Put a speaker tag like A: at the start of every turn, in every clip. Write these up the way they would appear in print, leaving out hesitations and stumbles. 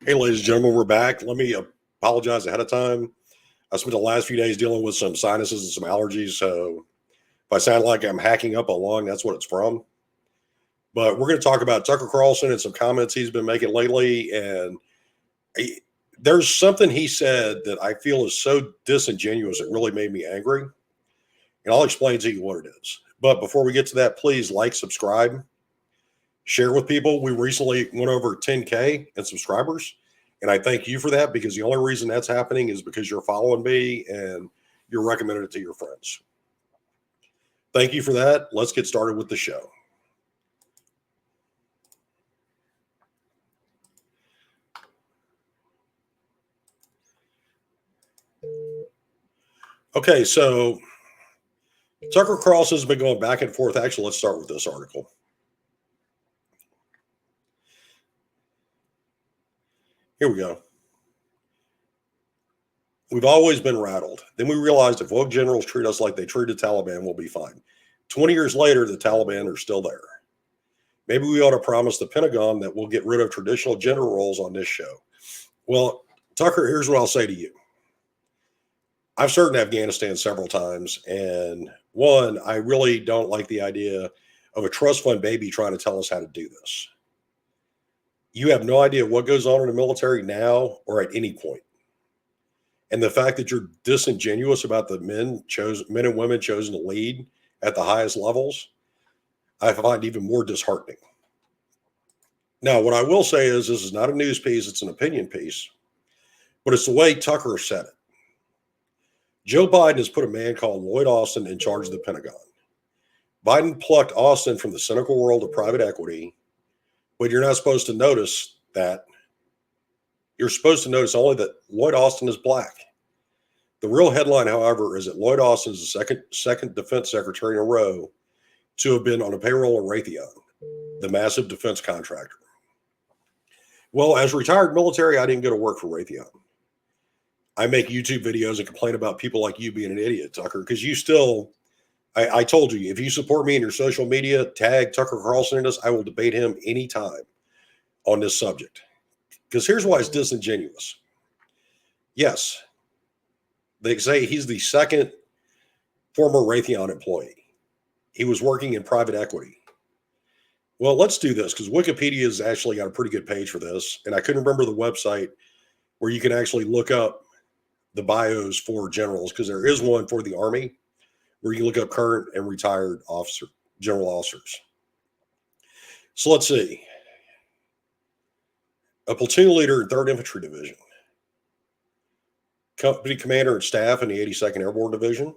A: Hey, ladies and gentlemen, we're back. Let me apologize ahead of time. I spent the last few days dealing with some sinuses and some allergies. So if I sound like I'm hacking up a lung, that's what it's from. But we're going to talk about Tucker Carlson and some comments he's been making lately. And he, there's something he said that I feel is so disingenuous, it really made me angry. And I'll explain to you what it is. But before we get to that, please like, subscribe, share with people. We recently went over 10K in subscribers. And I thank you for that because the only reason that's happening is because you're following me and you're recommending it to your friends. Thank you for that. Let's get started with the show. Okay, so Tucker Carlson has been going back and forth. Actually, let's start with this article. Here we go. We've always been rattled. Then we realized if woke generals treat us like they treated the Taliban, we'll be fine. 20 years later, the Taliban are still there. Maybe we ought to promise the Pentagon that we'll get rid of traditional gender roles on this show. Well, Tucker, here's what I'll say to you. I've served in Afghanistan several times, and one, I really don't like the idea of a trust fund baby trying to tell us how to do this. You have no idea what goes on in the military now or at any point. And the fact that you're disingenuous about the men and women chosen to lead at the highest levels, I find even more disheartening. Now, what I will say is this is not a news piece, it's an opinion piece, but it's the way Tucker said it. Joe Biden has put a man called Lloyd Austin in charge of the Pentagon. Biden plucked Austin from the cynical world of private equity, but you're not supposed to notice that. You're supposed to notice only that Lloyd Austin is black. The real headline, however, is that Lloyd Austin is the second defense secretary in a row to have been on a payroll of Raytheon, the massive defense contractor. Well, as retired military, I didn't go to work for Raytheon. I make YouTube videos and complain about people like you being an idiot, Tucker, because you still, I told you, if you support me in your social media, tag Tucker Carlson in this, I will debate him anytime on this subject. Because here's why it's disingenuous. Yes, they say he's the second former Raytheon employee. He was working in private equity. Well, let's do this because Wikipedia has actually got a pretty good page for this. And I couldn't remember the website where you can actually look up the bios for generals because there is one for the Army where you look up current and retired general officers. So let's see. A platoon leader in 3rd Infantry Division, company commander and staff in the 82nd Airborne Division.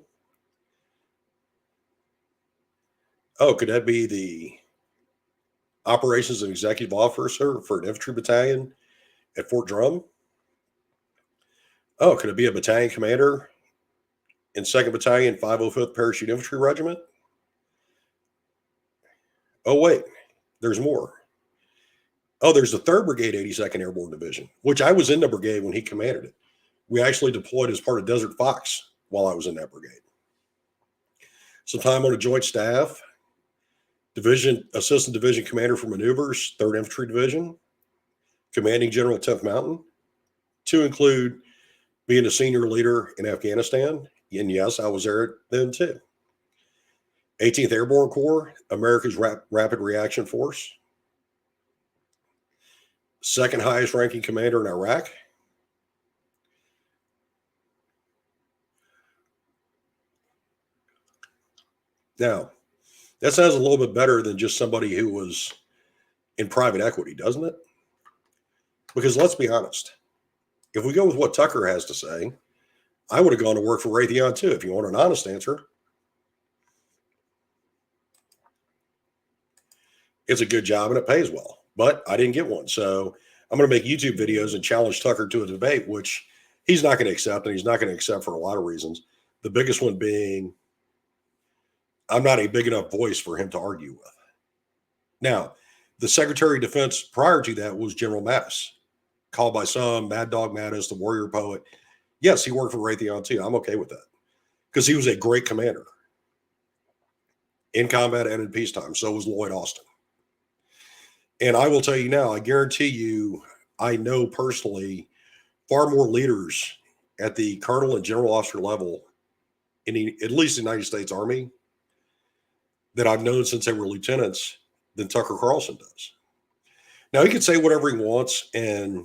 A: Oh, could that be the operations and executive officer for an infantry battalion at Fort Drum? Oh, could it be a battalion commander in 2nd Battalion, 505th Parachute Infantry Regiment? Oh, wait, there's more. Oh, there's the 3rd Brigade, 82nd Airborne Division, which I was in the brigade when he commanded it. We actually deployed as part of Desert Fox while I was in that brigade. Some time on a joint staff, assistant division commander for maneuvers, 3rd Infantry Division, commanding general 10th Mountain, to include being a senior leader in Afghanistan. And yes, I was there then too. 18th Airborne Corps, America's Rapid Reaction Force, second highest ranking commander in Iraq. Now, that sounds a little bit better than just somebody who was in private equity, doesn't it? Because let's be honest, if we go with what Tucker has to say, I would have gone to work for Raytheon too, if you want an honest answer. It's a good job and it pays well, but I didn't get one. So I'm going to make YouTube videos and challenge Tucker to a debate, which he's not going to accept, and he's not going to accept for a lot of reasons. The biggest one being I'm not a big enough voice for him to argue with. Now, the Secretary of Defense prior to that was General Mattis, called by some Mad Dog Mattis, the warrior poet. Yes, he worked for Raytheon too. I'm okay with that because he was a great commander in combat and in peacetime. So was Lloyd Austin. And I will tell you now, I guarantee you, I know personally far more leaders at the colonel and general officer level at least the United States Army that I've known since they were lieutenants than Tucker Carlson does. Now he can say whatever he wants, and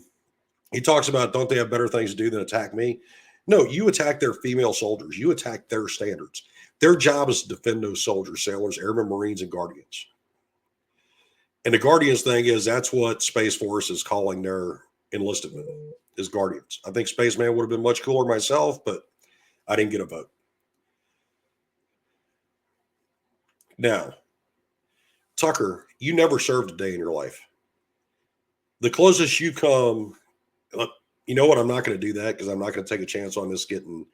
A: he talks about don't they have better things to do than attack me? No, you attack their female soldiers. You attack their standards. Their job is to defend those soldiers, sailors, airmen, Marines, and Guardians. And the Guardians thing is that's what Space Force is calling their enlisted men is Guardians. I think Spaceman would have been much cooler myself, but I didn't get a vote. Now, Tucker, you never served a day in your life. The closest you come, you know what? I'm not going to do that because I'm not going to take a chance on this getting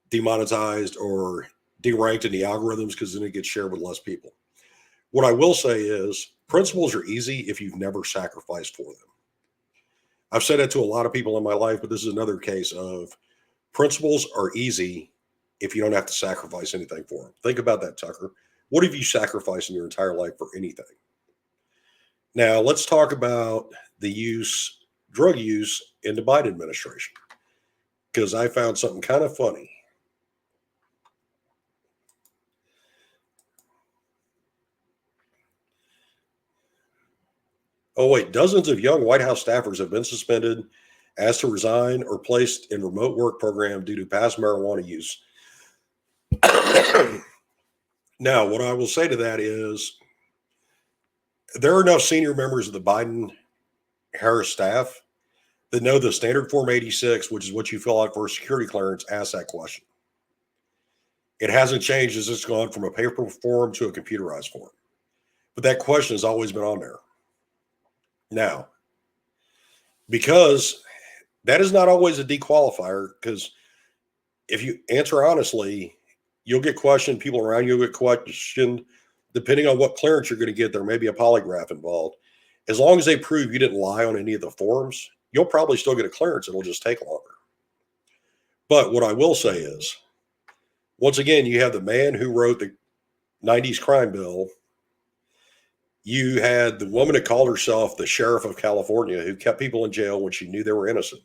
A: demonetized or deranked in the algorithms because then it gets shared with less people. What I will say is principles are easy if you've never sacrificed for them. I've said that to a lot of people in my life, but this is another case of principles are easy if you don't have to sacrifice anything for them. Think about that, Tucker. What have you sacrificed in your entire life for anything? Now, let's talk about the drug use in the Biden administration, because I found something kind of funny. Oh, wait, dozens of young White House staffers have been suspended, asked to resign, or placed in remote work program due to past marijuana use. Now, what I will say to that is there are enough senior members of the Biden Harris staff that know the standard Form 86, which is what you fill out for a security clearance, asks that question. It hasn't changed as it's gone from a paper form to a computerized form. But that question has always been on there. Now, because that is not always a dequalifier, because if you answer honestly, you'll get questioned, people around you will get questioned. Depending on what clearance you're going to get, there may be a polygraph involved. As long as they prove you didn't lie on any of the forms, you'll probably still get a clearance. It'll just take longer. But what I will say is, once again, you have the man who wrote the 90s crime bill. You had the woman that called herself the sheriff of California who kept people in jail when she knew they were innocent.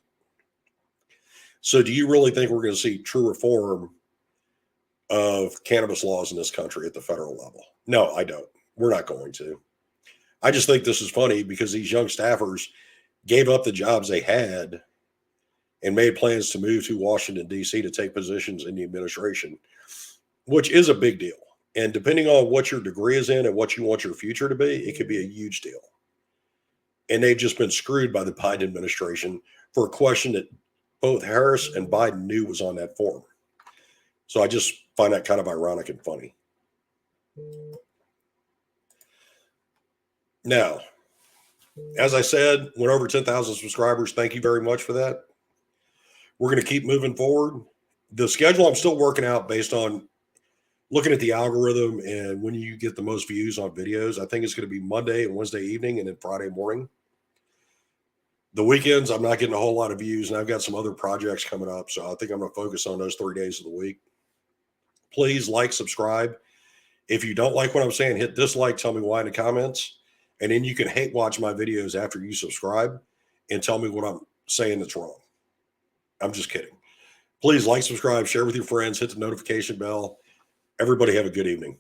A: So do you really think we're going to see true reform of cannabis laws in this country at the federal level? No, I don't. We're not going to. I just think this is funny because these young staffers gave up the jobs they had and made plans to move to Washington, D.C. to take positions in the administration, which is a big deal. And depending on what your degree is in and what you want your future to be, it could be a huge deal. And they've just been screwed by the Biden administration for a question that both Harris and Biden knew was on that form. So I just find that kind of ironic and funny. Now, as I said, went over 10,000 subscribers. Thank you very much for that. We're going to keep moving forward. The schedule I'm still working out based on looking at the algorithm and when you get the most views on videos. I think it's going to be Monday and Wednesday evening and then Friday morning. The weekends, I'm not getting a whole lot of views, and I've got some other projects coming up. So I think I'm going to focus on those 3 days of the week. Please like, subscribe. If you don't like what I'm saying, hit dislike, tell me why in the comments. And then you can hate watch my videos after you subscribe and tell me what I'm saying that's wrong. I'm just kidding. Please like, subscribe, share with your friends, hit the notification bell. Everybody have a good evening.